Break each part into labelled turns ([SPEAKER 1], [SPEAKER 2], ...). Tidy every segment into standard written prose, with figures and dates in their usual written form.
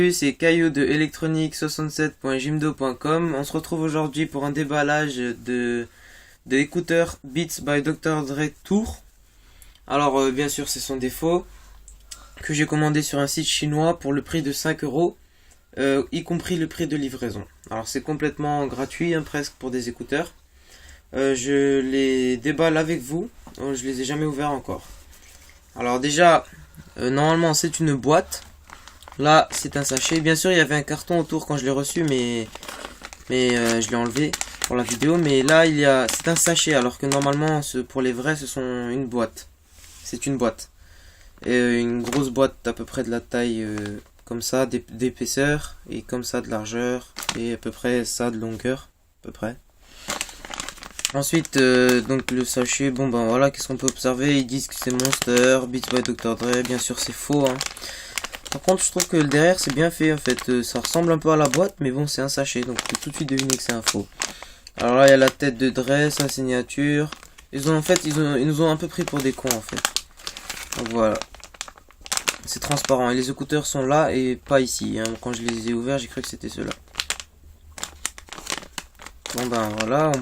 [SPEAKER 1] Salut, c'est Caillou de electronic67.jimdo.com. On se retrouve aujourd'hui pour un déballage de écouteurs Beats by Dr. Dre Tour. Alors bien sûr c'est son défaut que j'ai commandé sur un site chinois pour le prix de 5 euros, y compris le prix de livraison. Alors c'est complètement gratuit presque pour des écouteurs. Je les déballe avec vous, je les ai jamais ouverts encore. Alors déjà normalement c'est une boîte. Là c'est un sachet. Bien sûr il y avait un carton autour quand je l'ai reçu, mais je l'ai enlevé pour la vidéo. Mais là c'est un sachet, alors que normalement pour les vrais ce sont une boîte. C'est une boîte. Et une grosse boîte à peu près de la taille comme ça, d'épaisseur, et comme ça de largeur, et à peu près ça de longueur, à peu près. Ensuite, donc le sachet, bon ben voilà, qu'est-ce qu'on peut observer? Ils disent que c'est Monster, Beats by Dr. Dre, bien sûr c'est faux. Par contre, je trouve que le derrière c'est bien fait en fait, ça ressemble un peu à la boîte, mais bon c'est un sachet, donc tu peux tout de suite deviner que c'est un faux. Alors là il y a la tête de Dre, sa signature. Ils nous ont un peu pris pour des cons en fait. Donc voilà. C'est transparent et les écouteurs sont là et pas ici. Quand je les ai ouverts, j'ai cru que c'était ceux-là. Bon ben voilà,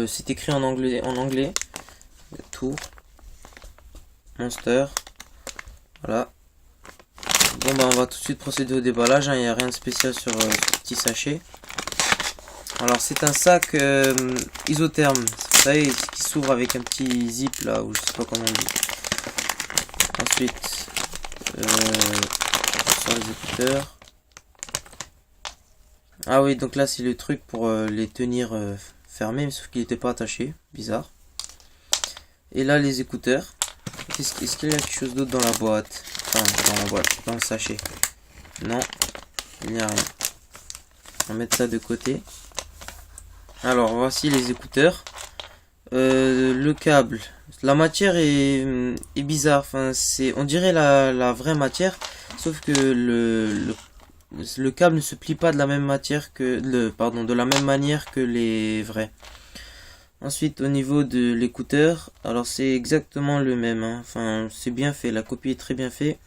[SPEAKER 1] c'est écrit en anglais. Tour. Monster. Voilà. Bon ben on va tout de suite procéder au déballage. Il n'y a rien de spécial sur ce petit sachet. Alors c'est un sac isotherme. Vous savez, qui s'ouvre avec un petit zip là, ou je sais pas comment on dit. Ensuite, sur les écouteurs. Ah oui, donc là c'est le truc pour les tenir fermés, sauf qu'il n'était pas attaché. Bizarre. Et là les écouteurs. Est-ce qu'il y a quelque chose d'autre dans la boîte? Enfin, dans le sachet. Non, il n'y a rien. On va mettre ça de côté. Alors voici les écouteurs. Le câble, la matière est bizarre. Enfin, on dirait la vraie matière, sauf que le câble ne se plie pas de la même matière de la même manière que les vrais. Ensuite, au niveau de l'écouteur, alors c'est exactement le même. Enfin, c'est bien fait, la copie est très bien faite.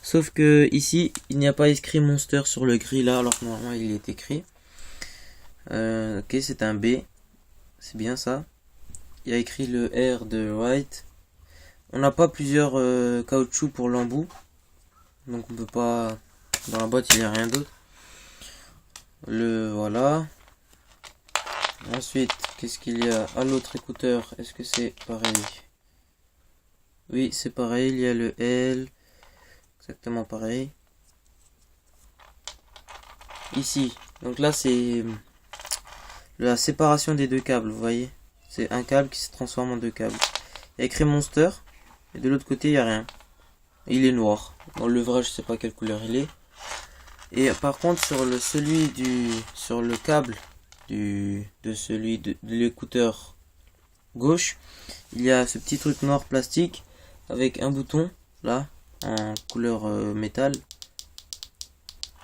[SPEAKER 1] Sauf que ici, il n'y a pas écrit Monster sur le gris là, alors que normalement il est écrit. Ok, c'est un B, c'est bien ça. Il y a écrit le R de Right. On n'a pas plusieurs caoutchoucs pour l'embout, donc on peut pas. Dans la boîte il n'y a rien d'autre. Voilà. Ensuite, qu'est-ce qu'il y a à l'autre écouteur? Est-ce que c'est pareil? Oui, c'est pareil. Il y a le L, exactement pareil. Ici, donc là c'est la séparation des deux câbles, vous voyez. C'est un câble qui se transforme en deux câbles. Il y a écrit Monster. Et de l'autre côté, il n'y a rien. Il est noir. Dans le vrai, je sais pas quelle couleur il est. Et par contre, sur le câble de l'écouteur gauche, il y a ce petit truc noir plastique avec un bouton là en couleur métal,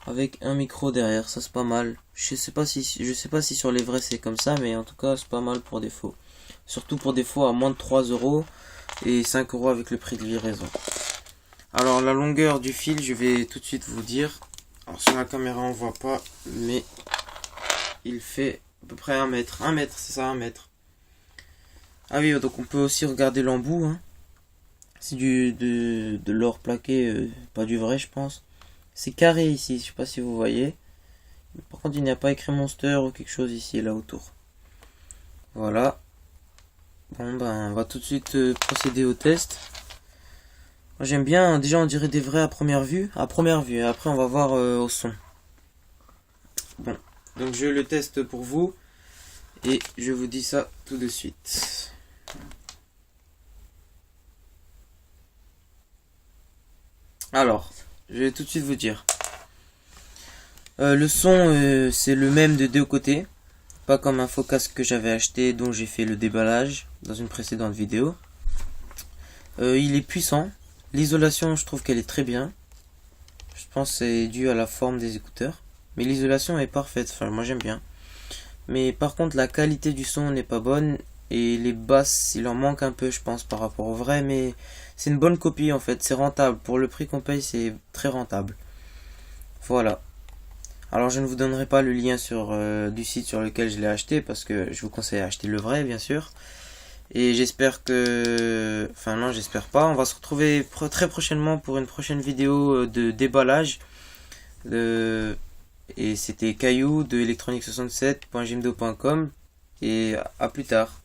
[SPEAKER 1] avec un micro derrière. Ça c'est pas mal. Je sais pas si sur les vrais c'est comme ça, mais en tout cas c'est pas mal pour des faux. Surtout pour des faux à moins de 3 euros et 5 euros avec le prix de livraison. Alors la longueur du fil, je vais tout de suite vous dire. Alors sur la caméra on voit pas, mais il fait à peu près 1 mètre. 1 mètre, c'est ça, 1 mètre. Ah oui, donc on peut aussi regarder l'embout. C'est de l'or plaqué, pas du vrai je pense. C'est carré ici, je sais pas si vous voyez. Par contre il n'y a pas écrit Monster ou quelque chose ici et là autour. Voilà. Bon ben on va tout de suite procéder au test. Moi j'aime bien, déjà on dirait des vrais à première vue, et après on va voir au son. Bon, donc je le teste pour vous et je vous dis ça tout de suite. Alors, je vais tout de suite vous dire. Le son c'est le même de deux côtés, pas comme un faux casque que j'avais acheté dont j'ai fait le déballage dans une précédente vidéo. Il est puissant. L'isolation, je trouve qu'elle est très bien. Je pense que c'est dû à la forme des écouteurs. Mais l'isolation est parfaite, enfin moi j'aime bien. Mais par contre la qualité du son n'est pas bonne. Et les basses, il en manque un peu je pense par rapport au vrai. Mais c'est une bonne copie en fait, c'est rentable. Pour le prix qu'on paye, c'est très rentable. Voilà. Alors je ne vous donnerai pas le lien du site sur lequel je l'ai acheté parce que je vous conseille d'acheter le vrai bien sûr. Et j'espère que... Enfin non, j'espère pas. On va se retrouver très prochainement pour une prochaine vidéo de déballage. Euh, Et c'était Caillou de electronique67.jimdo.com. Et à plus tard.